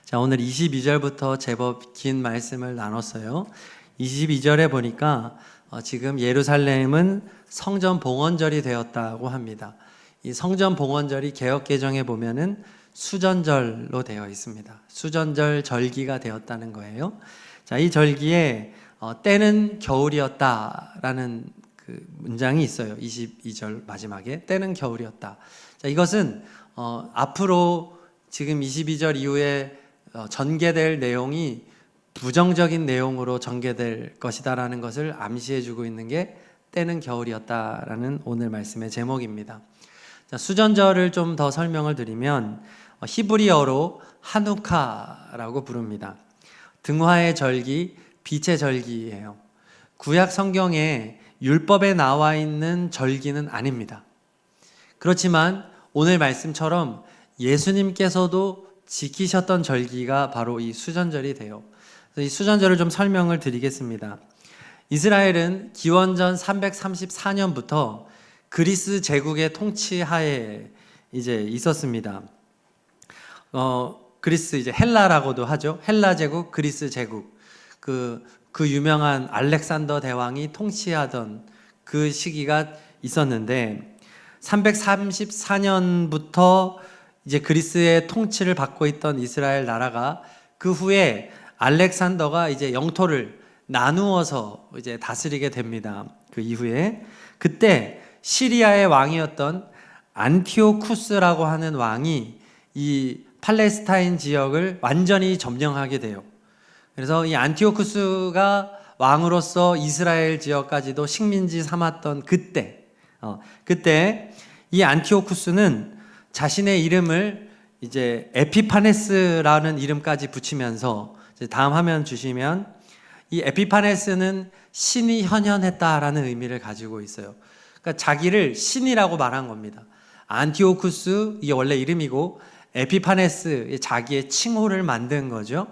자, 오늘 22절부터 제법 긴 말씀을 나눴어요. 22절에 보니까 지금 예루살렘은 성전 봉헌절이 되었다고 합니다. 이 성전 봉헌절이 개역개정에 보면은 수전절로 되어 있습니다. 수전절 절기가 되었다는 거예요. 자, 이 절기에 때는 겨울이었다라는 그 문장이 있어요. 22절 마지막에 때는 겨울이었다. 자, 이것은 앞으로 지금 22절 이후에 전개될 내용이 부정적인 내용으로 전개될 것이다라는 것을 암시해주고 있는 게 때는 겨울이었다라는 오늘 말씀의 제목입니다. 자, 수전절을 좀 더 설명을 드리면 히브리어로 하누카라고 부릅니다. 등화의 절기, 빛의 절기예요. 구약 성경에 율법에 나와 있는 절기는 아닙니다. 그렇지만 오늘 말씀처럼 예수님께서도 지키셨던 절기가 바로 이 수전절이 돼요. 이 수전절을 좀 설명을 드리겠습니다. 이스라엘은 기원전 334년부터 그리스 제국의 통치하에 이제 있었습니다. 그리스 이제 헬라라고도 하죠. 헬라 제국, 그리스 제국. 그 유명한 알렉산더 대왕이 통치하던 그 시기가 있었는데 334년부터 이제 그리스의 통치를 받고 있던 이스라엘 나라가 그 후에 알렉산더가 이제 영토를 나누어서 이제 다스리게 됩니다. 그 이후에 그때 시리아의 왕이었던 안티오쿠스라고 하는 왕이 이 팔레스타인 지역을 완전히 점령하게 돼요. 그래서 이 안티오쿠스가 왕으로서 이스라엘 지역까지도 식민지 삼았던 그때 이 안티오쿠스는 자신의 이름을 이제 에피파네스라는 이름까지 붙이면서 이제 다음 화면 주시면 이 에피파네스는 신이 현현했다라는 의미를 가지고 있어요. 그러니까 자기를 신이라고 말한 겁니다. 안티오쿠스 이게 원래 이름이고 에피파네스 자기의 칭호를 만든 거죠.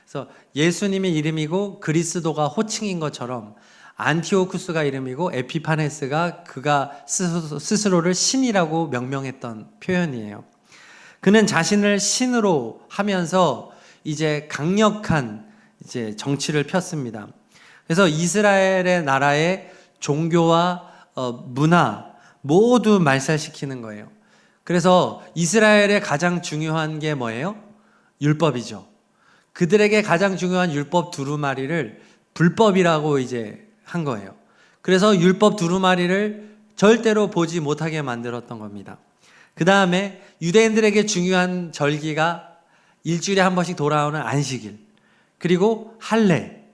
그래서 예수님의 이름이고 그리스도가 호칭인 것처럼 안티오쿠스가 이름이고 에피파네스가 그가 스스로를 신이라고 명명했던 표현이에요. 그는 자신을 신으로 하면서 이제 강력한 이제 정치를 폈습니다. 그래서 이스라엘의 나라의 종교와 문화 모두 말살시키는 거예요. 그래서 이스라엘의 가장 중요한 게 뭐예요? 율법이죠. 그들에게 가장 중요한 율법 두루마리를 불법이라고 이제 한 거예요. 그래서 율법 두루마리를 절대로 보지 못하게 만들었던 겁니다. 그 다음에 유대인들에게 중요한 절기가 일주일에 한 번씩 돌아오는 안식일, 그리고 할례,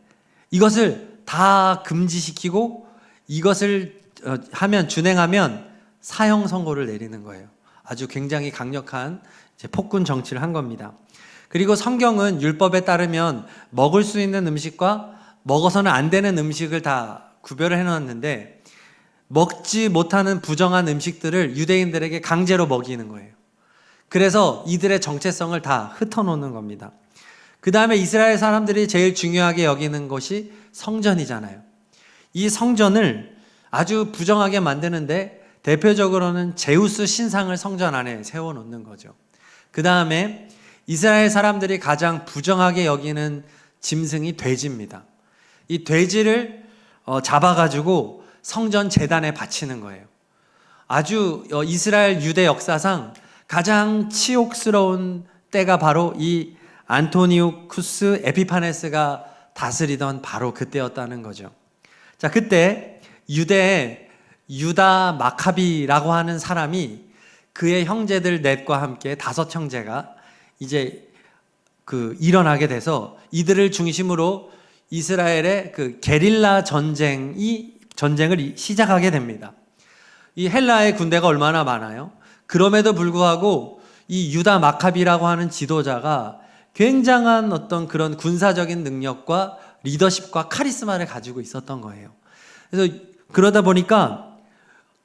이것을 다 금지시키고 이것을 준행하면 사형 선고를 내리는 거예요. 아주 굉장히 강력한 폭군 정치를 한 겁니다. 그리고 성경은 율법에 따르면 먹을 수 있는 음식과 먹어서는 안 되는 음식을 다 구별을 해놨는데 먹지 못하는 부정한 음식들을 유대인들에게 강제로 먹이는 거예요. 그래서 이들의 정체성을 다 흩어놓는 겁니다. 그 다음에 이스라엘 사람들이 제일 중요하게 여기는 것이 성전이잖아요. 이 성전을 아주 부정하게 만드는데 대표적으로는 제우스 신상을 성전 안에 세워놓는 거죠. 그 다음에 이스라엘 사람들이 가장 부정하게 여기는 짐승이 돼지입니다. 이 돼지를 잡아가지고 성전 제단에 바치는 거예요. 아주 이스라엘 유대 역사상 가장 치욕스러운 때가 바로 이 안토니우쿠스 에피파네스가 다스리던 바로 그때였다는 거죠. 자, 그때 유대에 유다 마카비라고 하는 사람이 그의 형제들 넷과 함께 5형제가 이제 일어나게 돼서 이들을 중심으로 이스라엘의 게릴라 전쟁을 시작하게 됩니다. 이 헬라의 군대가 얼마나 많아요? 그럼에도 불구하고 이 유다 마카비라고 하는 지도자가 굉장한 어떤 그런 군사적인 능력과 리더십과 카리스마를 가지고 있었던 거예요. 그래서 그러다 보니까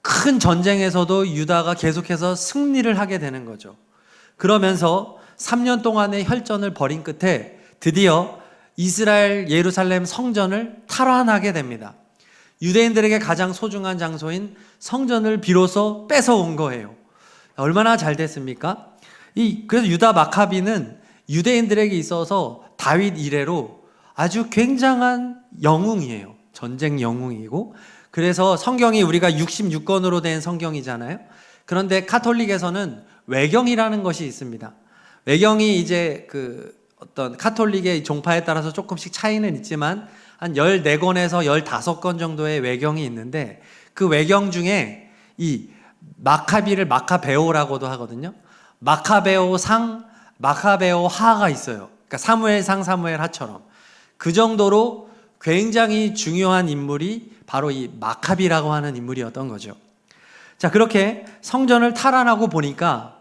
큰 전쟁에서도 유다가 계속해서 승리를 하게 되는 거죠. 그러면서 3년 동안의 혈전을 벌인 끝에 드디어 이스라엘 예루살렘 성전을 탈환하게 됩니다. 유대인들에게 가장 소중한 장소인 성전을 비로소 뺏어온 거예요. 얼마나 잘 됐습니까? 그래서 유다 마카비는 유대인들에게 있어서 다윗 이래로 아주 굉장한 영웅이에요. 전쟁 영웅이고, 그래서 성경이 우리가 66권으로 된 성경이잖아요. 그런데 카톨릭에서는 외경이라는 것이 있습니다. 외경이 이제 어떤 카톨릭의 종파에 따라서 조금씩 차이는 있지만 한 14권에서 15권 정도의 외경이 있는데, 그 외경 중에 이 마카비를 마카베오라고도 하거든요. 마카베오상, 마카베오하가 있어요. 그러니까 사무엘상, 사무엘하처럼. 그 정도로 굉장히 중요한 인물이 바로 이 마카비라고 하는 인물이었던 거죠. 자, 그렇게 성전을 탈환하고 보니까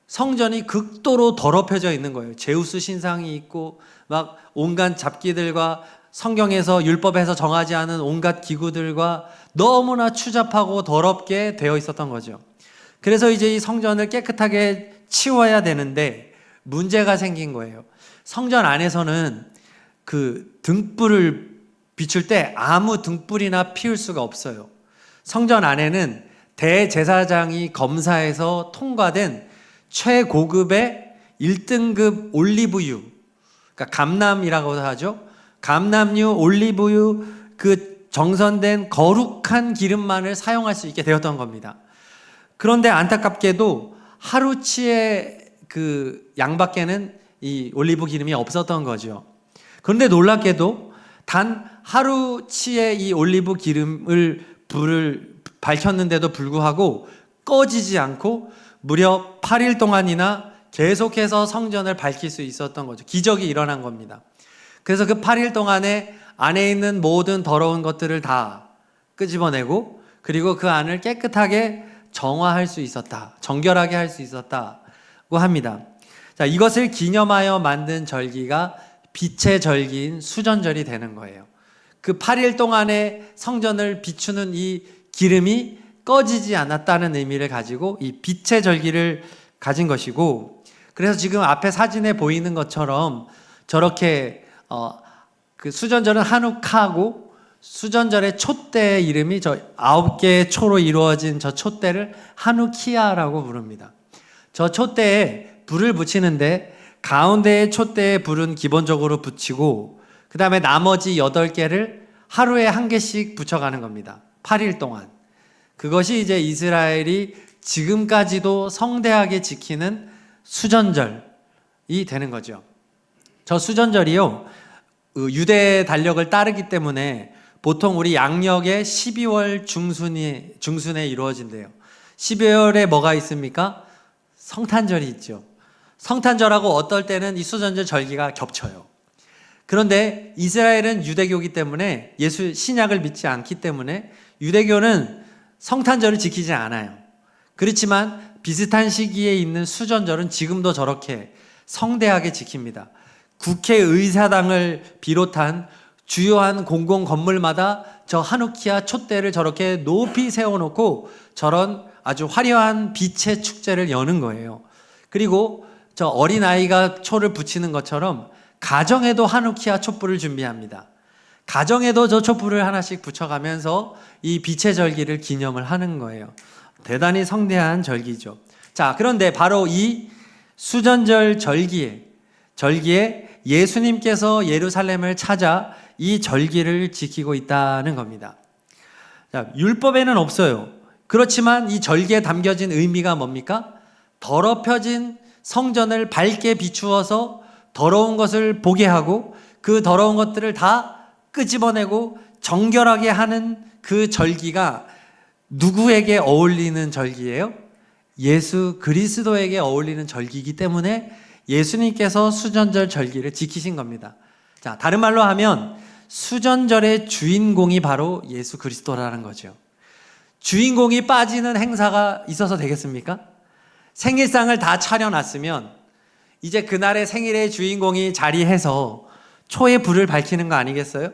성전이 극도로 더럽혀져 있는 거예요. 제우스 신상이 있고 막 온갖 잡기들과 성경에서 율법에서 정하지 않은 온갖 기구들과 너무나 추잡하고 더럽게 되어 있었던 거죠. 그래서 이제 이 성전을 깨끗하게 치워야 되는데 문제가 생긴 거예요. 성전 안에서는 그 등불을 비출 때 아무 등불이나 피울 수가 없어요. 성전 안에는 대제사장이 검사해서 통과된 최고급의 1등급 올리브유, 그러니까 감람이라고도 하죠. 감람유, 올리브유, 그 정선된 거룩한 기름만을 사용할 수 있게 되었던 겁니다. 그런데 안타깝게도 하루치의 그 양밖에는 이 올리브 기름이 없었던 거죠. 그런데 놀랍게도 단 하루치의 이 올리브 기름을 불을 밝혔는데도 불구하고 꺼지지 않고 무려 8일 동안이나 계속해서 성전을 밝힐 수 있었던 거죠. 기적이 일어난 겁니다. 그래서 그 8일 동안에 안에 있는 모든 더러운 것들을 다 끄집어내고, 그리고 그 안을 깨끗하게 정화할 수 있었다, 정결하게 할 수 있었다고 합니다. 자, 이것을 기념하여 만든 절기가 빛의 절기인 수전절이 되는 거예요. 그 8일 동안에 성전을 비추는 이 기름이 꺼지지 않았다는 의미를 가지고 이 빛의 절기를 가진 것이고, 그래서 지금 앞에 사진에 보이는 것처럼 저렇게 그 수전절은 하누카고, 수전절의 촛대의 이름이 저 9개의 초로 이루어진 저 촛대를 하누키아라고 부릅니다. 저 촛대에 불을 붙이는데 가운데의 촛대에 불은 기본적으로 붙이고, 그 다음에 나머지 8개를 하루에 1개씩 붙여가는 겁니다. 8일 동안. 그것이 이제 이스라엘이 지금까지도 성대하게 지키는 수전절이 되는 거죠. 저 수전절이요, 유대 달력을 따르기 때문에 보통 우리 양력의 12월 중순에 이루어진대요. 12월에 뭐가 있습니까? 성탄절이 있죠. 성탄절하고 어떨 때는 이 수전절 절기가 겹쳐요. 그런데 이스라엘은 유대교이기 때문에, 신약을 믿지 않기 때문에 유대교는 성탄절을 지키지 않아요. 그렇지만 비슷한 시기에 있는 수전절은 지금도 저렇게 성대하게 지킵니다. 국회의사당을 비롯한 주요한 공공 건물마다 저 하누키아 촛대를 저렇게 높이 세워놓고 저런 아주 화려한 빛의 축제를 여는 거예요. 그리고 저 어린아이가 초를 붙이는 것처럼 가정에도 하누키아 촛불을 준비합니다. 가정에도 저 촛불을 하나씩 붙여가면서 이 빛의 절기를 기념을 하는 거예요. 대단히 성대한 절기죠. 자, 그런데 바로 이 수전절 절기에 예수님께서 예루살렘을 찾아 이 절기를 지키고 있다는 겁니다. 자, 율법에는 없어요. 그렇지만 이 절기에 담겨진 의미가 뭡니까? 더럽혀진 성전을 밝게 비추어서 더러운 것을 보게 하고 그 더러운 것들을 다 끄집어내고 정결하게 하는 그 절기가 누구에게 어울리는 절기예요? 예수 그리스도에게 어울리는 절기이기 때문에 예수님께서 수전절 절기를 지키신 겁니다. 자, 다른 말로 하면 수전절의 주인공이 바로 예수 그리스도라는 거죠. 주인공이 빠지는 행사가 있어서 되겠습니까? 생일상을 다 차려놨으면 이제 그날의 생일의 주인공이 자리해서 초의 불을 밝히는 거 아니겠어요?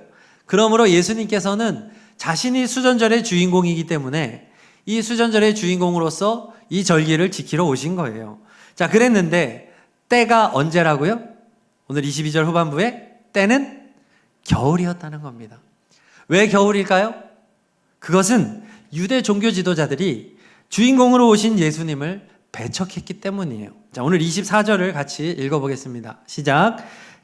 그러므로 예수님께서는 자신이 수전절의 주인공이기 때문에 이 수전절의 주인공으로서 이 절기를 지키러 오신 거예요. 자, 그랬는데 때가 언제라고요? 오늘 22절 후반부에 때는 겨울이었다는 겁니다. 왜 겨울일까요? 그것은 유대 종교 지도자들이 주인공으로 오신 예수님을 배척했기 때문이에요. 자, 오늘 24절을 같이 읽어보겠습니다. 시작.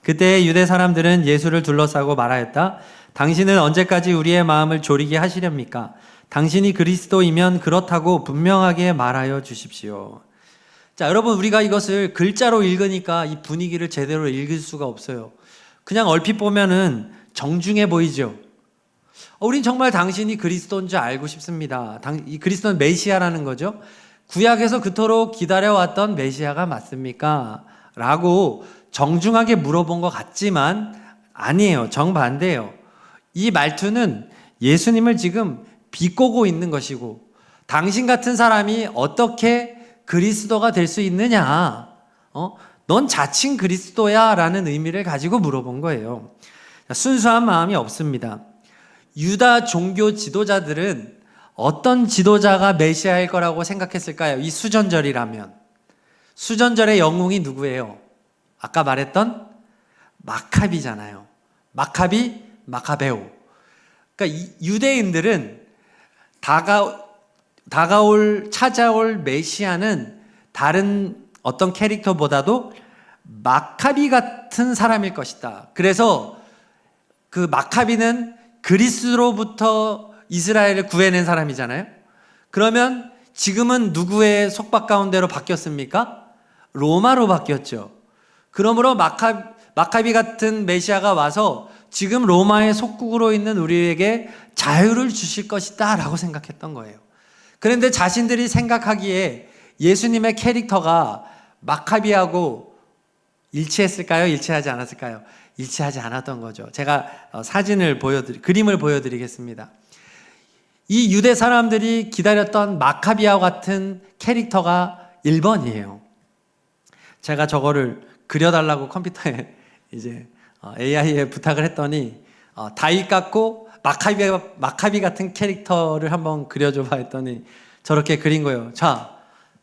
그때 유대 사람들은 예수를 둘러싸고 말하였다. 당신은 언제까지 우리의 마음을 졸이게 하시렵니까? 당신이 그리스도이면 그렇다고 분명하게 말하여 주십시오. 자, 여러분, 우리가 이것을 글자로 읽으니까 이 분위기를 제대로 읽을 수가 없어요. 그냥 얼핏 보면은 정중해 보이죠. 우린 정말 당신이 그리스도인 줄 알고 싶습니다. 이 그리스도는 메시아라는 거죠. 구약에서 그토록 기다려왔던 메시아가 맞습니까? 라고 정중하게 물어본 것 같지만 아니에요. 정반대예요. 이 말투는 예수님을 지금 비꼬고 있는 것이고, 당신 같은 사람이 어떻게 그리스도가 될 수 있느냐? 넌 자칭 그리스도야 라는 의미를 가지고 물어본 거예요. 순수한 마음이 없습니다. 유다 종교 지도자들은 어떤 지도자가 메시아일 거라고 생각했을까요? 이 수전절이라면. 수전절의 영웅이 누구예요? 아까 말했던 마카비잖아요. 마카비, 마카베오. 그러니까 유대인들은 찾아올 메시아는 다른 어떤 캐릭터보다도 마카비 같은 사람일 것이다. 그래서 그 마카비는 그리스로부터 이스라엘을 구해낸 사람이잖아요. 그러면 지금은 누구의 속박 가운데로 바뀌었습니까? 로마로 바뀌었죠. 그러므로 마카비 같은 메시아가 와서 지금 로마의 속국으로 있는 우리에게 자유를 주실 것이다 라고 생각했던 거예요. 그런데 자신들이 생각하기에 예수님의 캐릭터가 마카비하고 일치했을까요? 일치하지 않았을까요? 일치하지 않았던 거죠. 제가 그림을 보여드리겠습니다. 이 유대 사람들이 기다렸던 마카비아와 같은 캐릭터가 1번이에요. 제가 저거를 그려달라고 컴퓨터에 이제 AI에 부탁을 했더니 다윗 같고 마카비 같은 캐릭터를 한번 그려줘봐 했더니 저렇게 그린 거예요. 자,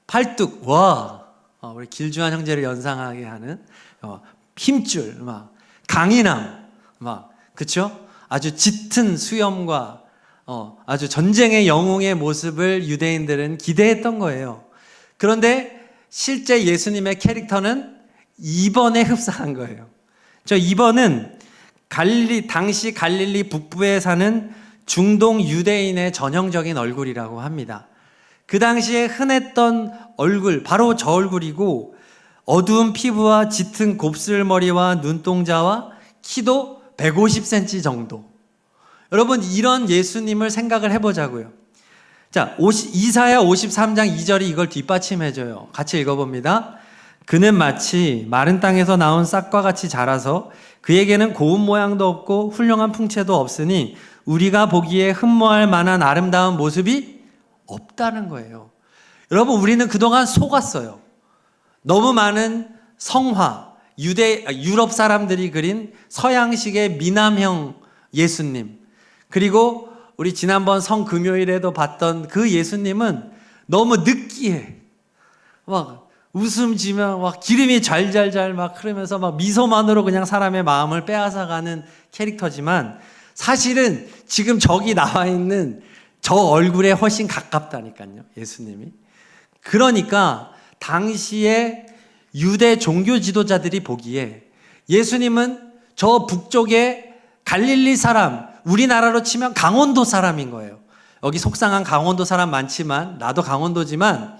팔뚝, 와, 우리 길주한 형제를 연상하게 하는 힘줄, 강인함, 그쵸? 아주 짙은 수염과 아주 전쟁의 영웅의 모습을 유대인들은 기대했던 거예요. 그런데 실제 예수님의 캐릭터는 2번에 흡사한 거예요. 저 2번은 당시 갈릴리 북부에 사는 중동 유대인의 전형적인 얼굴이라고 합니다. 그 당시에 흔했던 얼굴, 바로 저 얼굴이고, 어두운 피부와 짙은 곱슬머리와 눈동자와 키도 150cm 정도. 여러분, 이런 예수님을 생각을 해보자고요. 자, 이사야 53장 2절이 이걸 뒷받침해줘요. 같이 읽어봅니다. 그는 마치 마른 땅에서 나온 싹과 같이 자라서 그에게는 고운 모양도 없고 훌륭한 풍채도 없으니 우리가 보기에 흠모할 만한 아름다운 모습이 없다는 거예요. 여러분, 우리는 그동안 속았어요. 너무 많은 성화, 유럽 사람들이 그린 서양식의 미남형 예수님, 그리고 우리 지난번 성금요일에도 봤던 그 예수님은 너무 느끼해. 막 웃음 지면 막 기름이 잘잘잘 막 흐르면서 막 미소만으로 그냥 사람의 마음을 빼앗아가는 캐릭터지만, 사실은 지금 저기 나와 있는 저 얼굴에 훨씬 가깝다니까요, 예수님이. 그러니까 당시에 유대 종교 지도자들이 보기에 예수님은 저 북쪽의 갈릴리 사람, 우리나라로 치면 강원도 사람인 거예요. 여기 속상한 강원도 사람 많지만, 나도 강원도지만,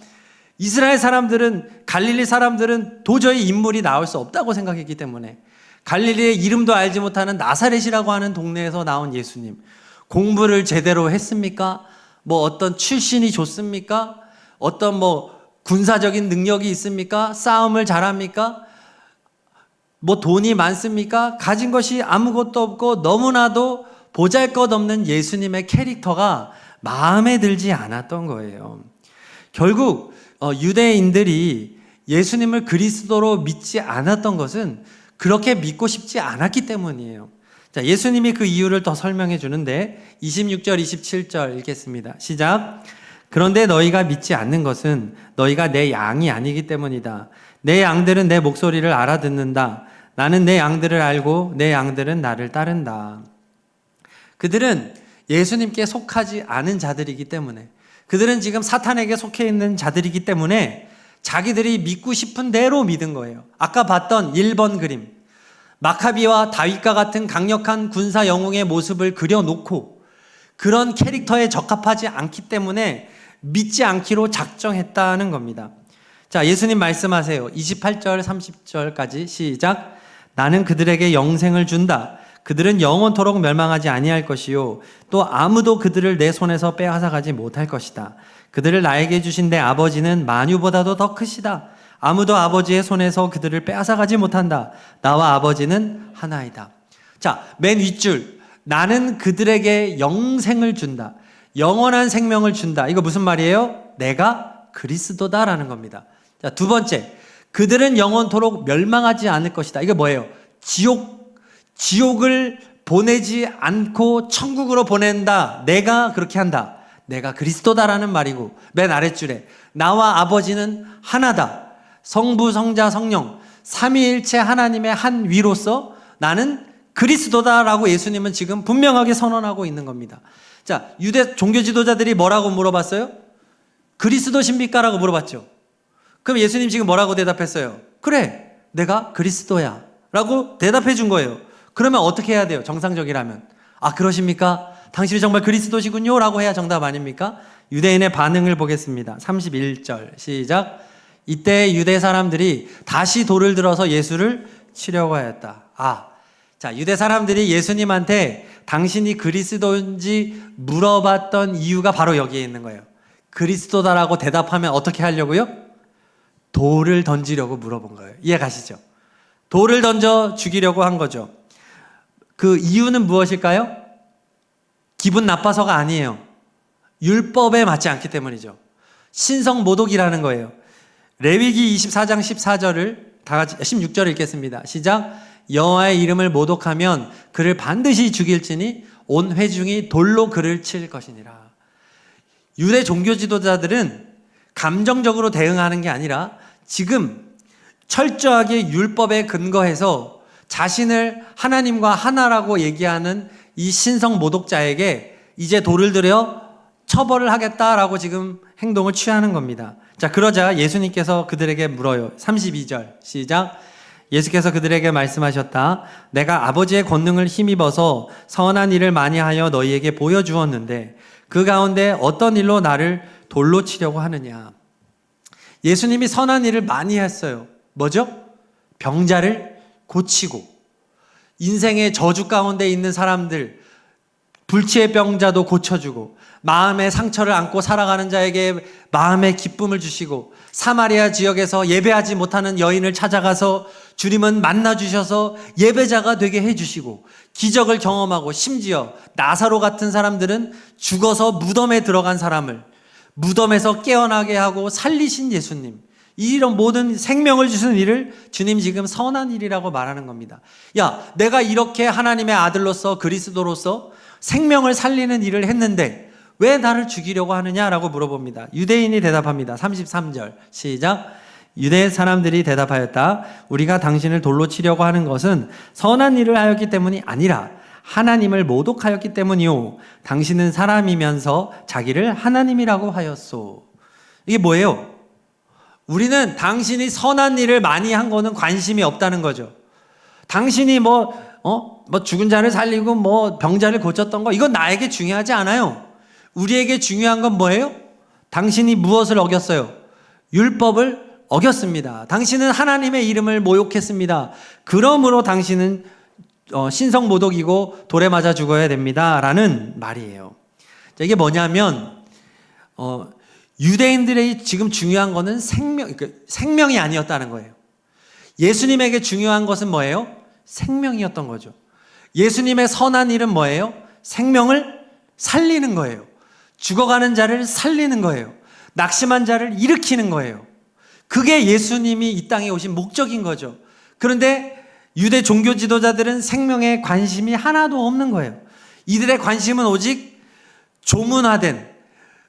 이스라엘 사람들은, 갈릴리 사람들은 도저히 인물이 나올 수 없다고 생각했기 때문에 갈릴리의 이름도 알지 못하는 나사렛이라고 하는 동네에서 나온 예수님, 공부를 제대로 했습니까? 어떤 출신이 좋습니까? 어떤 군사적인 능력이 있습니까? 싸움을 잘합니까? 돈이 많습니까? 가진 것이 아무것도 없고 너무나도 보잘것없는 예수님의 캐릭터가 마음에 들지 않았던 거예요. 결국 유대인들이 예수님을 그리스도로 믿지 않았던 것은 그렇게 믿고 싶지 않았기 때문이에요. 자, 예수님이 그 이유를 더 설명해 주는데 26절, 27절 읽겠습니다. 시작. 그런데 너희가 믿지 않는 것은 너희가 내 양이 아니기 때문이다. 내 양들은 내 목소리를 알아듣는다. 나는 내 양들을 알고 내 양들은 나를 따른다. 그들은 예수님께 속하지 않은 자들이기 때문에, 그들은 지금 사탄에게 속해 있는 자들이기 때문에 자기들이 믿고 싶은 대로 믿은 거예요. 아까 봤던 1번 그림, 마카비와 다윗과 같은 강력한 군사 영웅의 모습을 그려놓고 그런 캐릭터에 적합하지 않기 때문에 믿지 않기로 작정했다는 겁니다. 자, 예수님 말씀하세요. 28절 30절까지 시작. 나는 그들에게 영생을 준다. 그들은 영원토록 멸망하지 아니할 것이요 또 아무도 그들을 내 손에서 빼앗아가지 못할 것이다. 그들을 나에게 주신 내 아버지는 만유보다도 더 크시다. 아무도 아버지의 손에서 그들을 빼앗아가지 못한다. 나와 아버지는 하나이다. 자, 맨 윗줄, 나는 그들에게 영생을 준다. 영원한 생명을 준다. 이거 무슨 말이에요? 내가 그리스도다라는 겁니다. 자, 두 번째, 그들은 영원토록 멸망하지 않을 것이다. 이게 뭐예요? 지옥을 보내지 않고 천국으로 보낸다. 내가 그렇게 한다. 내가 그리스도다라는 말이고, 맨 아랫줄에 나와 아버지는 하나다. 성부, 성자, 성령 삼위일체 하나님의 한 위로서 나는 그리스도다라고 예수님은 지금 분명하게 선언하고 있는 겁니다. 자, 유대 종교 지도자들이 뭐라고 물어봤어요? 그리스도십니까? 라고 물어봤죠. 그럼 예수님 지금 뭐라고 대답했어요? 그래, 내가 그리스도야 라고 대답해 준 거예요. 그러면 어떻게 해야 돼요? 정상적이라면. 아, 그러십니까? 당신이 정말 그리스도시군요 라고 해야 정답 아닙니까? 유대인의 반응을 보겠습니다. 31절 시작. 이때 유대 사람들이 다시 돌을 들어서 예수를 치려고 하였다. 자, 유대 사람들이 예수님한테 당신이 그리스도인지 물어봤던 이유가 바로 여기에 있는 거예요. 그리스도다라고 대답하면 어떻게 하려고요? 돌을 던지려고 물어본 거예요. 이해 가시죠? 돌을 던져 죽이려고 한 거죠. 그 이유는 무엇일까요? 기분 나빠서가 아니에요. 율법에 맞지 않기 때문이죠. 신성모독이라는 거예요. 레위기 24장 14절을 다 같이 16절을 읽겠습니다. 시작. 여호와의 이름을 모독하면 그를 반드시 죽일지니 온 회중이 돌로 그를 칠 것이니라. 유대 종교 지도자들은 감정적으로 대응하는 게 아니라 지금 철저하게 율법에 근거해서 자신을 하나님과 하나라고 얘기하는 이 신성 모독자에게 이제 돌을 들여 처벌을 하겠다라고 지금 행동을 취하는 겁니다. 자, 그러자 예수님께서 그들에게 물어요. 32절 시작. 예수께서 그들에게 말씀하셨다. 내가 아버지의 권능을 힘입어서 선한 일을 많이 하여 너희에게 보여주었는데 그 가운데 어떤 일로 나를 돌로 치려고 하느냐. 예수님이 선한 일을 많이 했어요. 뭐죠? 병자를 고치고 인생의 저주 가운데 있는 사람들 불치의 병자도 고쳐주고 마음의 상처를 안고 살아가는 자에게 마음의 기쁨을 주시고 사마리아 지역에서 예배하지 못하는 여인을 찾아가서 주님은 만나주셔서 예배자가 되게 해주시고 기적을 경험하고 심지어 나사로 같은 사람들은 죽어서 무덤에 들어간 사람을 무덤에서 깨어나게 하고 살리신 예수님, 이런 모든 생명을 주신 일을 주님 지금 선한 일이라고 말하는 겁니다. 야, 내가 이렇게 하나님의 아들로서 그리스도로서 생명을 살리는 일을 했는데 왜 나를 죽이려고 하느냐라고 물어봅니다. 유대인이 대답합니다. 33절 시작. 유대 사람들이 대답하였다. 우리가 당신을 돌로 치려고 하는 것은 선한 일을 하였기 때문이 아니라 하나님을 모독하였기 때문이요. 당신은 사람이면서 자기를 하나님이라고 하였소. 이게 뭐예요? 우리는 당신이 선한 일을 많이 한 거는 관심이 없다는 거죠. 당신이 뭐 죽은 자를 살리고 병자를 고쳤던 거, 이건 나에게 중요하지 않아요. 우리에게 중요한 건 뭐예요? 당신이 무엇을 어겼어요? 율법을 어겼습니다. 당신은 하나님의 이름을 모욕했습니다. 그러므로 당신은 신성모독이고 돌에 맞아 죽어야 됩니다. 라는 말이에요. 자, 이게 뭐냐면 유대인들의 지금 중요한 거는 생명이 아니었다는 거예요. 예수님에게 중요한 것은 뭐예요? 생명이었던 거죠. 예수님의 선한 일은 뭐예요? 생명을 살리는 거예요. 죽어가는 자를 살리는 거예요. 낙심한 자를 일으키는 거예요. 그게 예수님이 이 땅에 오신 목적인 거죠. 그런데 유대 종교 지도자들은 생명에 관심이 하나도 없는 거예요. 이들의 관심은 오직 조문화된,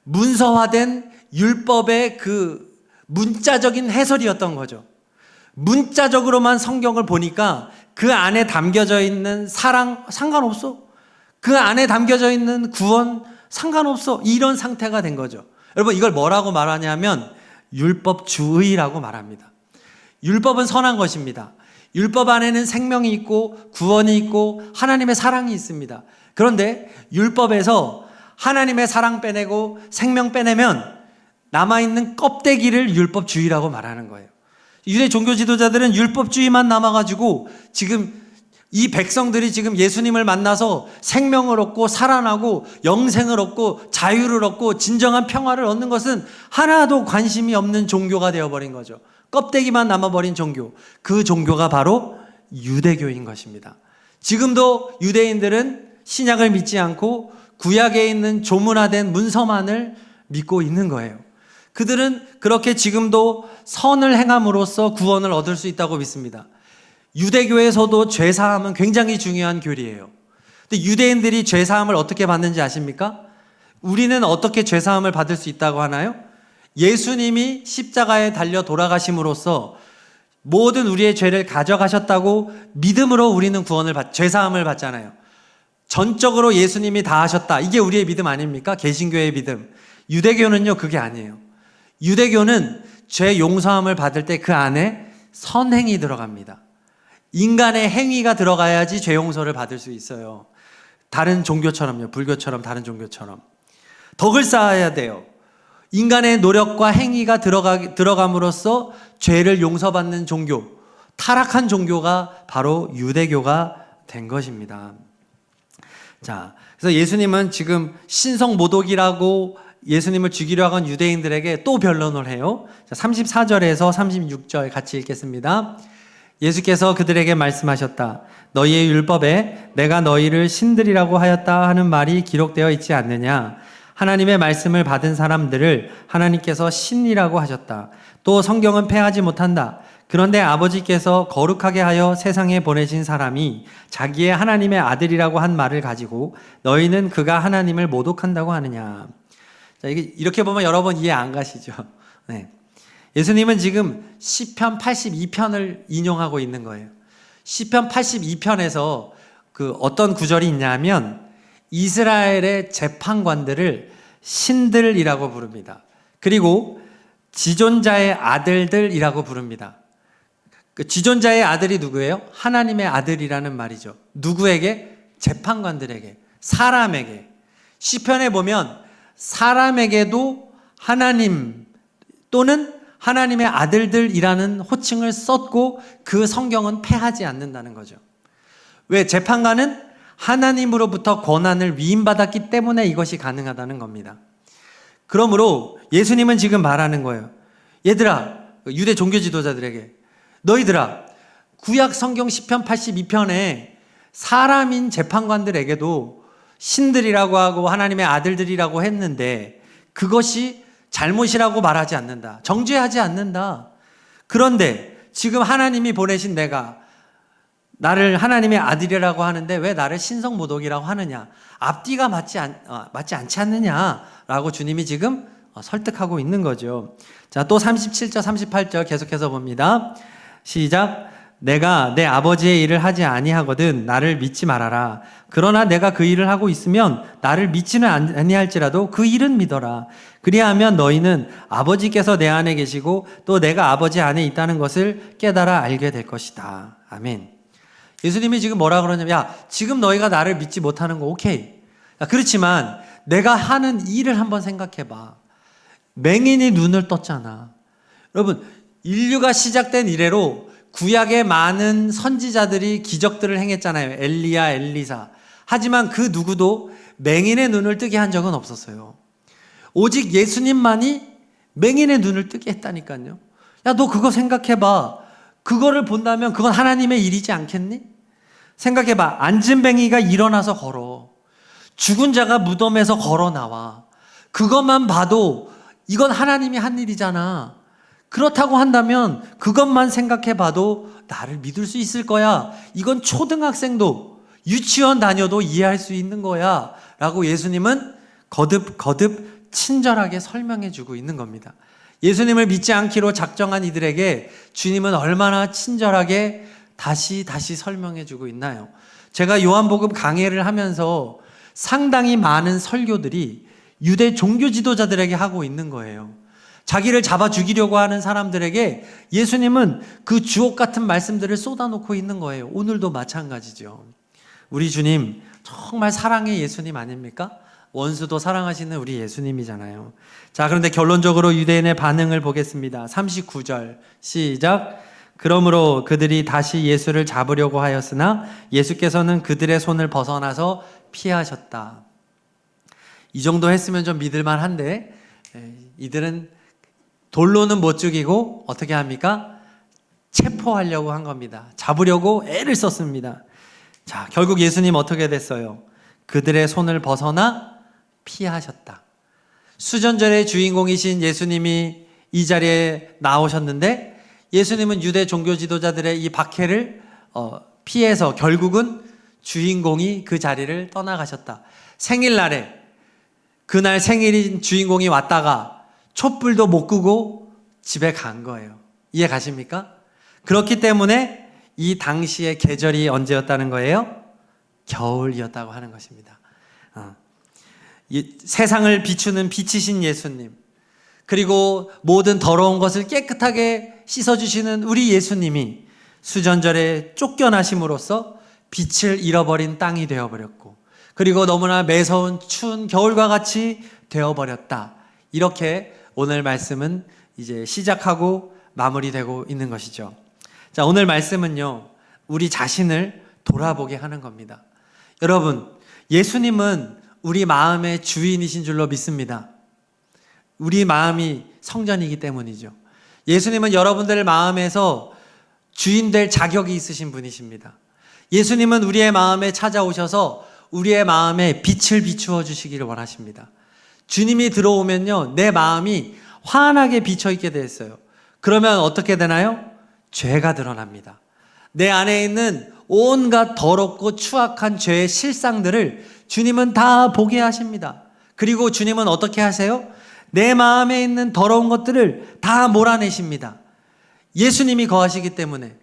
문서화된 율법의 그 문자적인 해설이었던 거죠. 문자적으로만 성경을 보니까 그 안에 담겨져 있는 사랑 상관없어. 그 안에 담겨져 있는 구원 상관없어. 이런 상태가 된 거죠. 여러분, 이걸 뭐라고 말하냐면 율법주의라고 말합니다. 율법은 선한 것입니다. 율법 안에는 생명이 있고 구원이 있고 하나님의 사랑이 있습니다. 그런데 율법에서 하나님의 사랑 빼내고 생명 빼내면 남아있는 껍데기를 율법주의라고 말하는 거예요. 유대 종교 지도자들은 율법주의만 남아가지고 지금 이 백성들이 지금 예수님을 만나서 생명을 얻고 살아나고 영생을 얻고 자유를 얻고 진정한 평화를 얻는 것은 하나도 관심이 없는 종교가 되어버린 거죠. 껍데기만 남아버린 종교. 그 종교가 바로 유대교인 것입니다. 지금도 유대인들은 신약을 믿지 않고 구약에 있는 조문화된 문서만을 믿고 있는 거예요. 그들은 그렇게 지금도 선을 행함으로써 구원을 얻을 수 있다고 믿습니다. 유대교에서도 죄사함은 굉장히 중요한 교리예요. 근데 유대인들이 죄사함을 어떻게 받는지 아십니까? 우리는 어떻게 죄사함을 받을 수 있다고 하나요? 예수님이 십자가에 달려 돌아가심으로써 모든 우리의 죄를 가져가셨다고 믿음으로 우리는 죄사함을 받잖아요. 전적으로 예수님이 다 하셨다. 이게 우리의 믿음 아닙니까? 개신교의 믿음. 유대교는요, 그게 아니에요. 유대교는 죄 용서함을 받을 때 그 안에 선행이 들어갑니다. 인간의 행위가 들어가야지 죄 용서를 받을 수 있어요. 다른 종교처럼요. 불교처럼 다른 종교처럼. 덕을 쌓아야 돼요. 인간의 노력과 행위가 들어감으로써 죄를 용서받는 종교, 타락한 종교가 바로 유대교가 된 것입니다. 자, 그래서 예수님은 지금 신성모독이라고 예수님을 죽이려고 한 유대인들에게 또 변론을 해요. 34절에서 36절 같이 읽겠습니다. 예수께서 그들에게 말씀하셨다. 너희의 율법에 내가 너희를 신들이라고 하였다 하는 말이 기록되어 있지 않느냐? 하나님의 말씀을 받은 사람들을 하나님께서 신이라고 하셨다. 또 성경은 패하지 못한다. 그런데 아버지께서 거룩하게 하여 세상에 보내신 사람이 자기의 하나님의 아들이라고 한 말을 가지고 너희는 그가 하나님을 모독한다고 하느냐? 자, 이렇게 보면 여러분 이해 안 가시죠? 네. 예수님은 지금 시편 82편을 인용하고 있는 거예요. 시편 82편에서 그 어떤 구절이 있냐면 이스라엘의 재판관들을 신들이라고 부릅니다. 그리고 지존자의 아들들이라고 부릅니다. 그 지존자의 아들이 누구예요? 하나님의 아들이라는 말이죠. 누구에게? 재판관들에게, 사람에게. 시편에 보면 사람에게도 하나님 또는 하나님의 아들들이라는 호칭을 썼고 그 성경은 패하지 않는다는 거죠. 왜? 재판관은 하나님으로부터 권한을 위임받았기 때문에 이것이 가능하다는 겁니다. 그러므로 예수님은 지금 말하는 거예요. 얘들아, 유대 종교 지도자들에게, 너희들아, 구약 성경 시편 82편에 사람인 재판관들에게도 신들이라고 하고 하나님의 아들들이라고 했는데 그것이 잘못이라고 말하지 않는다. 정죄하지 않는다. 그런데 지금 하나님이 보내신 내가 나를 하나님의 아들이라고 하는데 왜 나를 신성모독이라고 하느냐? 앞뒤가 맞지 않지 않느냐라고 주님이 지금 설득하고 있는 거죠. 자, 또 37절, 38절 계속해서 봅니다. 시작. 내가 내 아버지의 일을 하지 아니하거든 나를 믿지 말아라. 그러나 내가 그 일을 하고 있으면 나를 믿지는 아니할지라도 그 일은 믿어라. 그리하면 너희는 아버지께서 내 안에 계시고 또 내가 아버지 안에 있다는 것을 깨달아 알게 될 것이다. 아멘. 예수님이 지금 뭐라 그러냐면, 야, 지금 너희가 나를 믿지 못하는 거 오케이. 야, 그렇지만 내가 하는 일을 한번 생각해봐. 맹인이 눈을 떴잖아. 여러분, 인류가 시작된 이래로 구약의 많은 선지자들이 기적들을 행했잖아요. 엘리야, 엘리사. 하지만 그 누구도 맹인의 눈을 뜨게 한 적은 없었어요. 오직 예수님만이 맹인의 눈을 뜨게 했다니까요. 야, 너 그거 생각해봐. 그거를 본다면 그건 하나님의 일이지 않겠니? 생각해봐. 앉은 뱅이가 일어나서 걸어. 죽은 자가 무덤에서 걸어 나와. 그것만 봐도 이건 하나님이 한 일이잖아. 그렇다고 한다면 그것만 생각해봐도 나를 믿을 수 있을 거야. 이건 초등학생도 유치원 다녀도 이해할 수 있는 거야. 라고 예수님은 거듭 친절하게 설명해 주고 있는 겁니다. 예수님을 믿지 않기로 작정한 이들에게 주님은 얼마나 친절하게 다시 설명해 주고 있나요? 제가 요한복음 강해를 하면서 상당히 많은 설교들이 유대 종교 지도자들에게 하고 있는 거예요. 자기를 잡아 죽이려고 하는 사람들에게 예수님은 그 주옥 같은 말씀들을 쏟아놓고 있는 거예요. 오늘도 마찬가지죠. 우리 주님 정말 사랑의 예수님 아닙니까? 원수도 사랑하시는 우리 예수님이잖아요. 자, 그런데 결론적으로 유대인의 반응을 보겠습니다. 39절 시작. 그러므로 그들이 다시 예수를 잡으려고 하였으나 예수께서는 그들의 손을 벗어나서 피하셨다. 이 정도 했으면 좀 믿을만 한데 이들은 돌로는 못 죽이고 어떻게 합니까? 체포하려고 한 겁니다. 잡으려고 애를 썼습니다. 자, 결국 예수님 어떻게 됐어요? 그들의 손을 벗어나 피하셨다. 수전절의 주인공이신 예수님이 이 자리에 나오셨는데 예수님은 유대 종교 지도자들의 이 박해를 피해서 결국은 주인공이 그 자리를 떠나가셨다. 생일날에 그날 생일인 주인공이 왔다가 촛불도 못 끄고 집에 간 거예요. 이해 가십니까? 그렇기 때문에 이 당시의 계절이 언제였다는 거예요? 겨울이었다고 하는 것입니다. 세상을 비추는 빛이신 예수님, 그리고 모든 더러운 것을 깨끗하게 씻어주시는 우리 예수님이 수전절에 쫓겨나심으로써 빛을 잃어버린 땅이 되어버렸고, 그리고 너무나 매서운 추운 겨울과 같이 되어버렸다. 이렇게 오늘 말씀은 이제 시작하고 마무리되고 있는 것이죠. 자, 오늘 말씀은요, 우리 자신을 돌아보게 하는 겁니다. 여러분, 예수님은 우리 마음의 주인이신 줄로 믿습니다. 우리 마음이 성전이기 때문이죠. 예수님은 여러분들 마음에서 주인 될 자격이 있으신 분이십니다. 예수님은 우리의 마음에 찾아오셔서 우리의 마음에 빛을 비추어 주시기를 원하십니다. 주님이 들어오면요, 내 마음이 환하게 비쳐 있게 되었어요. 그러면 어떻게 되나요? 죄가 드러납니다. 내 안에 있는 온갖 더럽고 추악한 죄의 실상들을 주님은 다 보게 하십니다. 그리고 주님은 어떻게 하세요? 내 마음에 있는 더러운 것들을 다 몰아내십니다. 예수님이 거하시기 때문에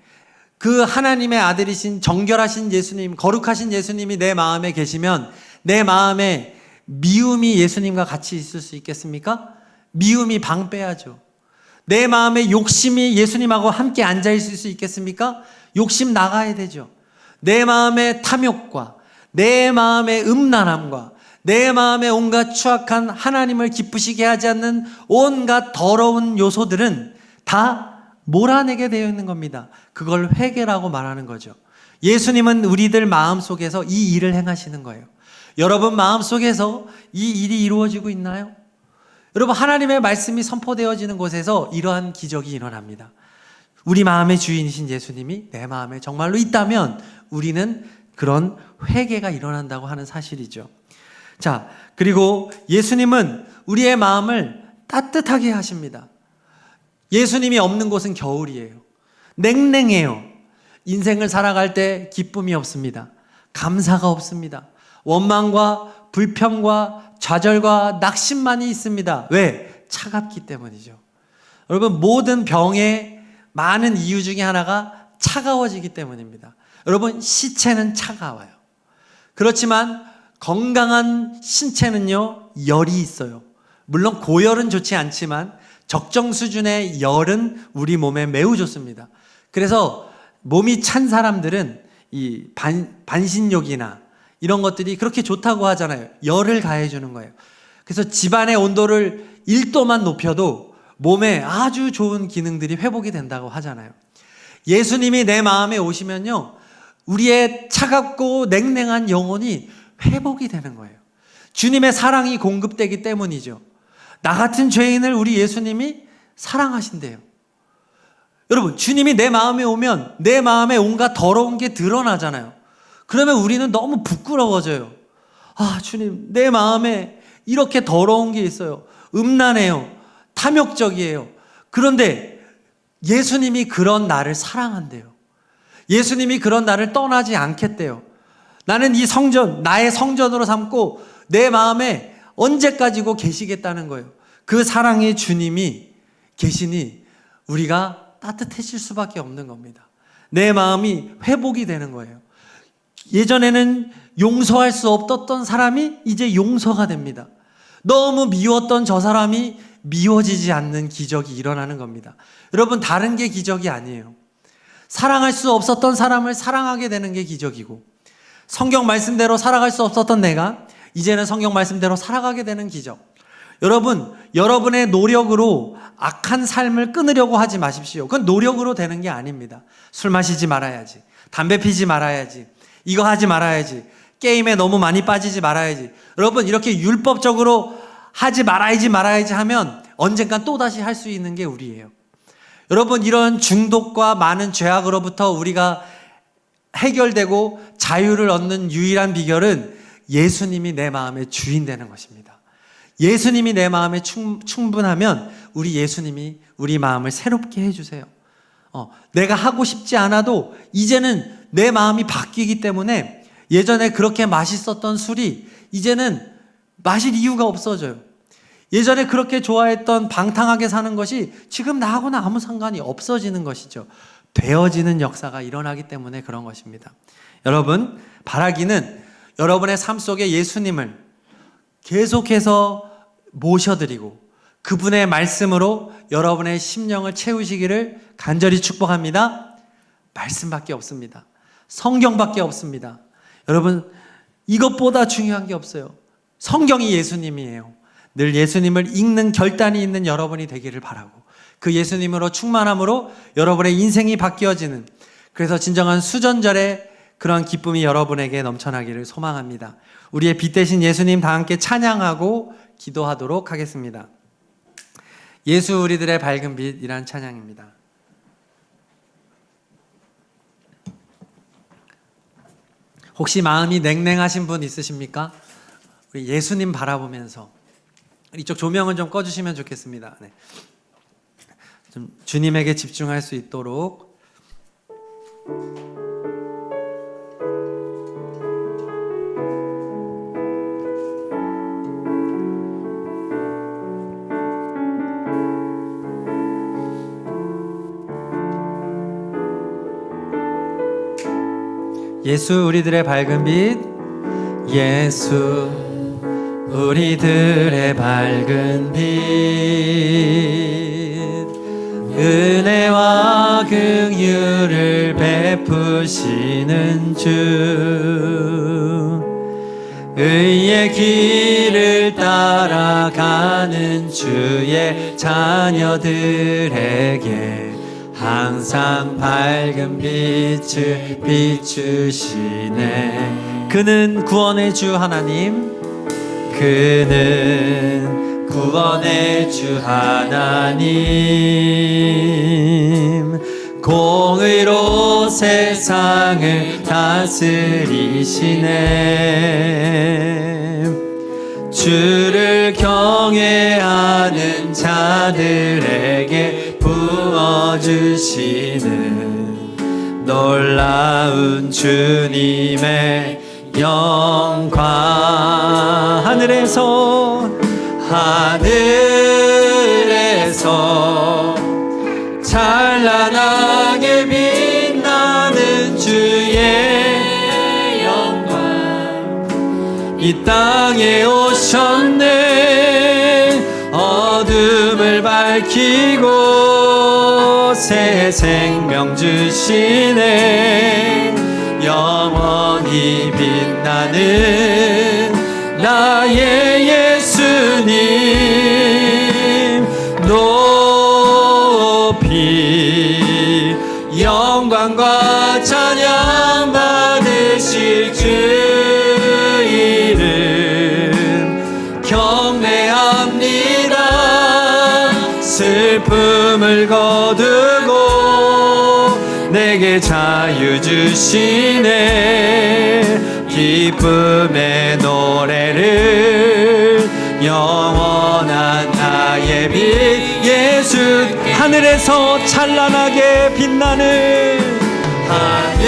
그 하나님의 아들이신 정결하신 예수님, 거룩하신 예수님이 내 마음에 계시면 내 마음에 미움이 예수님과 같이 있을 수 있겠습니까? 미움이 방빼야죠. 내 마음에 욕심이 예수님하고 함께 앉아 있을 수 있겠습니까? 욕심 나가야 되죠. 내 마음의 탐욕과 내 마음의 음란함과 내 마음의 온갖 추악한 하나님을 기쁘시게 하지 않는 온갖 더러운 요소들은 다 몰아내게 되어 있는 겁니다. 그걸 회개라고 말하는 거죠. 예수님은 우리들 마음속에서 이 일을 행하시는 거예요. 여러분 마음속에서 이 일이 이루어지고 있나요? 여러분, 하나님의 말씀이 선포되어지는 곳에서 이러한 기적이 일어납니다. 우리 마음의 주인이신 예수님이 내 마음에 정말로 있다면 우리는 그런 회개가 일어난다고 하는 사실이죠. 자, 그리고 예수님은 우리의 마음을 따뜻하게 하십니다. 예수님이 없는 곳은 겨울이에요. 냉랭해요. 인생을 살아갈 때 기쁨이 없습니다. 감사가 없습니다. 원망과 불평과 좌절과 낙심만이 있습니다. 왜? 차갑기 때문이죠. 여러분, 모든 병의 많은 이유 중에 하나가 차가워지기 때문입니다. 여러분, 시체는 차가워요. 그렇지만 건강한 신체는요, 열이 있어요. 물론 고열은 좋지 않지만 적정 수준의 열은 우리 몸에 매우 좋습니다. 그래서 몸이 찬 사람들은 이 반신욕이나 이런 것들이 그렇게 좋다고 하잖아요. 열을 가해주는 거예요. 그래서 집안의 온도를 1도만 높여도 몸에 아주 좋은 기능들이 회복이 된다고 하잖아요. 예수님이 내 마음에 오시면요, 우리의 차갑고 냉랭한 영혼이 회복이 되는 거예요. 주님의 사랑이 공급되기 때문이죠. 나 같은 죄인을 우리 예수님이 사랑하신대요. 여러분, 주님이 내 마음에 오면 내 마음에 온갖 더러운 게 드러나잖아요. 그러면 우리는 너무 부끄러워져요. 아, 주님, 내 마음에 이렇게 더러운 게 있어요. 음란해요. 탐욕적이에요. 그런데 예수님이 그런 나를 사랑한대요. 예수님이 그런 나를 떠나지 않겠대요. 나는 이 성전, 나의 성전으로 삼고 내 마음에 언제까지고 계시겠다는 거예요. 그 사랑의 주님이 계시니 우리가 따뜻해질 수밖에 없는 겁니다. 내 마음이 회복이 되는 거예요. 예전에는 용서할 수 없었던 사람이 이제 용서가 됩니다. 너무 미웠던 저 사람이 미워지지 않는 기적이 일어나는 겁니다. 여러분, 다른 게 기적이 아니에요. 사랑할 수 없었던 사람을 사랑하게 되는 게 기적이고, 성경 말씀대로 살아갈 수 없었던 내가 이제는 성경 말씀대로 살아가게 되는 기적. 여러분, 여러분의 노력으로 악한 삶을 끊으려고 하지 마십시오. 그건 노력으로 되는 게 아닙니다. 술 마시지 말아야지, 담배 피지 말아야지, 이거 하지 말아야지, 게임에 너무 많이 빠지지 말아야지. 여러분, 이렇게 율법적으로 하지 말아야지 하면 언젠간 또다시 할 수 있는 게 우리예요. 여러분, 이런 중독과 많은 죄악으로부터 우리가 해결되고 자유를 얻는 유일한 비결은 예수님이 내 마음의 주인 되는 것입니다. 예수님이 내 마음에 충분하면 우리 예수님이 우리 마음을 새롭게 해주세요. 내가 하고 싶지 않아도 이제는 내 마음이 바뀌기 때문에 예전에 그렇게 맛있었던 술이 이제는 마실 이유가 없어져요. 예전에 그렇게 좋아했던 방탕하게 사는 것이 지금 나하고는 아무 상관이 없어지는 것이죠. 되어지는 역사가 일어나기 때문에 그런 것입니다. 여러분, 바라기는 여러분의 삶 속에 예수님을 계속해서 모셔드리고 그분의 말씀으로 여러분의 심령을 채우시기를 간절히 축복합니다. 말씀밖에 없습니다. 성경밖에 없습니다. 여러분, 이것보다 중요한 게 없어요. 성경이 예수님이에요. 늘 예수님을 읽는 결단이 있는 여러분이 되기를 바라고, 그 예수님으로 충만함으로 여러분의 인생이 바뀌어지는, 그래서 진정한 수전절의 그런 기쁨이 여러분에게 넘쳐나기를 소망합니다. 우리의 빛 대신 예수님 다 함께 찬양하고 기도하도록 하겠습니다. 예수 우리들의 밝은 빛이란 찬양입니다. 혹시 마음이 냉랭하신 분 있으십니까? 우리 예수님 바라보면서 이쪽 조명은 좀 꺼주시면 좋겠습니다. 네. 좀 주님에게 집중할 수 있도록. 예수 우리들의 밝은 빛, 예수 우리들의 밝은 빛, 은혜와 긍휼을 베푸시는 주, 의의 길을 따라가는 주의 자녀들에게 항상 밝은 빛을 비추시네. 그는 구원의 주 하나님, 그는 구원의 주 하나님, 공의로 세상을 다스리시네. 주를 경외하는 자들에게 부어주시는 놀라운 주님의 영광. 하늘에서 찬란하게 빛나는 주의 영광, 이 땅에 오셨네. 어둠을 밝히고 새 생명 주시네. 영원히 빛나는 나의 예수님, 높이 영광과 찬양 받으실 주 이름 경배합니다. 슬픔을 거두고 내게 자유 주시네. 기쁨의 노래를 영원한 나의 빛 예수. 하늘에서 찬란하게 빛나는, 하늘에서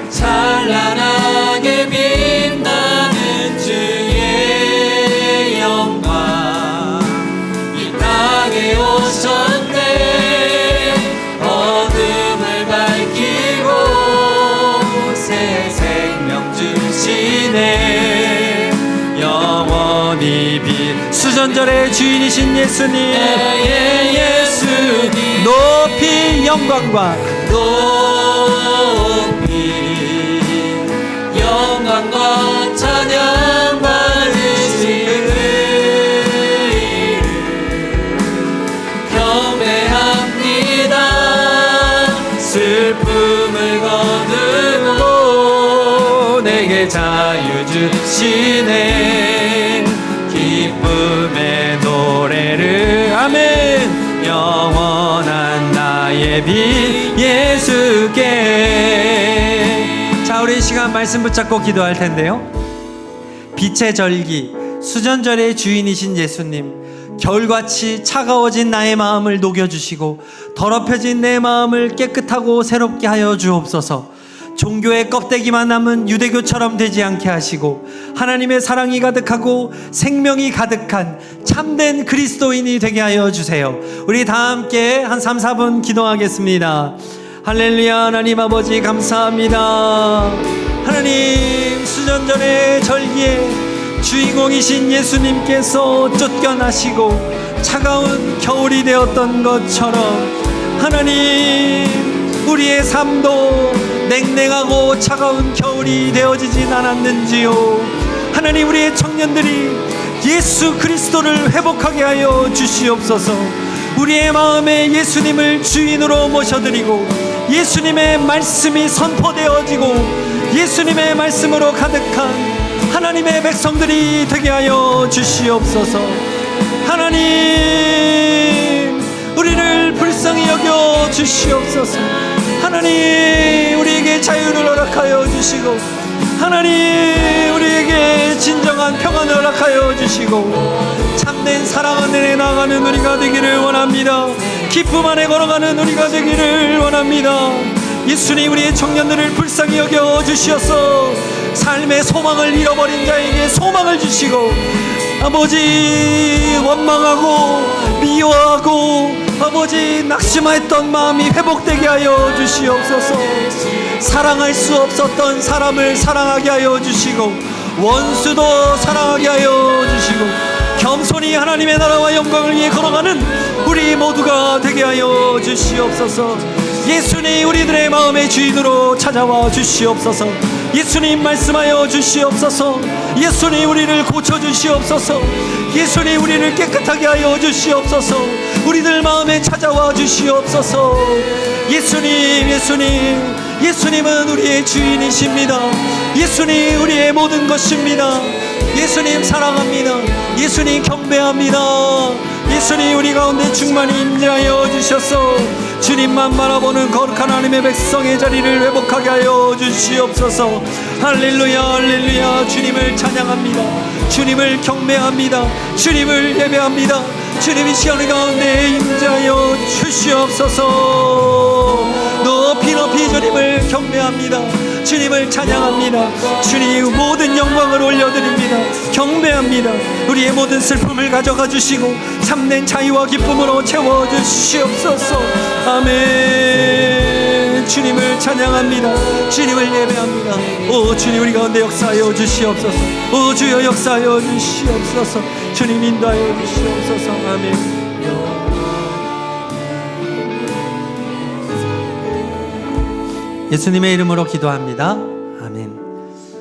찬란하게 빛나는 주의 영광, 이 땅에 오셨네. 어둠을 밝히고 새 생명 주시네. 영원히 수전절의 주인이신 예수님, 예수님 높이 영광과 찬양 받으시는 경배합니다. 슬픔을 거두고 내게 자유 주시네. 기쁨의 노래를 아멘. 영원한 나의 빛 예수께. 자, 우리 이 시간 말씀 붙잡고 기도할 텐데요. 빛의 절기, 수전절의 주인이신 예수님, 겨울같이 차가워진 나의 마음을 녹여주시고 더럽혀진 내 마음을 깨끗하고 새롭게 하여 주옵소서. 종교의 껍데기만 남은 유대교처럼 되지 않게 하시고 하나님의 사랑이 가득하고 생명이 가득한 참된 그리스도인이 되게 하여 주세요. 우리 다 함께 한 3, 4분 기도하겠습니다. 할렐루야. 하나님 아버지 감사합니다. 하나님, 수전절의 절기에 주인공이신 예수님께서 쫓겨나시고 차가운 겨울이 되었던 것처럼 하나님, 우리의 삶도 냉랭하고 차가운 겨울이 되어지진 않았는지요. 하나님, 우리의 청년들이 예수 그리스도를 회복하게 하여 주시옵소서. 우리의 마음에 예수님을 주인으로 모셔드리고 예수님의 말씀이 선포되어지고 예수님의 말씀으로 가득한 하나님의 백성들이 되게 하여 주시옵소서. 하나님, 우리를 불쌍히 여겨 주시옵소서. 하나님, 우리에게 자유를 허락하여 주시고 하나님, 우리에게 진정한 평안을 허락하여 주시고 참된 사랑 안에 나아가는 우리가 되기를 원합니다. 기쁨 안에 걸어가는 우리가 되기를 원합니다. 예수님, 우리의 청년들을 불쌍히 여겨 주시어서 삶의 소망을 잃어버린 자에게 소망을 주시고 아버지, 원망하고 미워하고 아버지 낙심했던 마음이 회복되게 하여 주시옵소서. 사랑할 수 없었던 사람을 사랑하게 하여 주시고 원수도 사랑하게 하여 주시고 겸손히 하나님의 나라와 영광을 위해 걸어가는 우리 모두가 되게 하여 주시옵소서. 예수님, 우리들의 마음의 주인으로 찾아와 주시옵소서. 예수님, 말씀하여 주시옵소서. 예수님, 우리를 고쳐주시옵소서. 예수님, 우리를 깨끗하게 하여 주시옵소서. 우리들 마음에 찾아와 주시옵소서. 예수님, 예수님, 예수님은 우리의 주인이십니다. 예수님, 우리의 모든 것입니다. 예수님, 사랑합니다. 예수님, 경배합니다. 예수님, 우리 가운데 충만히 임재하여 주셔서 주님만 바라보는 거룩한 하나님의 백성의 자리를 회복하게 하여 주시옵소서. 할렐루야, 할렐루야. 주님을 찬양합니다. 주님을 경배합니다. 주님을 예배합니다. 주님, 이 시간 가운데 임재하여 주시옵소서. 높이 높이 주님을 경배합니다. 주님을 찬양합니다. 주님, 모든 영광을 올려드립니다. 경배합니다. 우리의 모든 슬픔을 가져가 주시고 참된 자유와 기쁨으로 채워주시옵소서. 아멘. 주님을 찬양합니다. 주님을 예배합니다. 오 주님, 우리 가운데 역사하여 주시옵소서. 오 주여, 역사하여 주시옵소서. 주님, 인도하여 주시옵소서. 아멘. 예수님의 이름으로 기도합니다.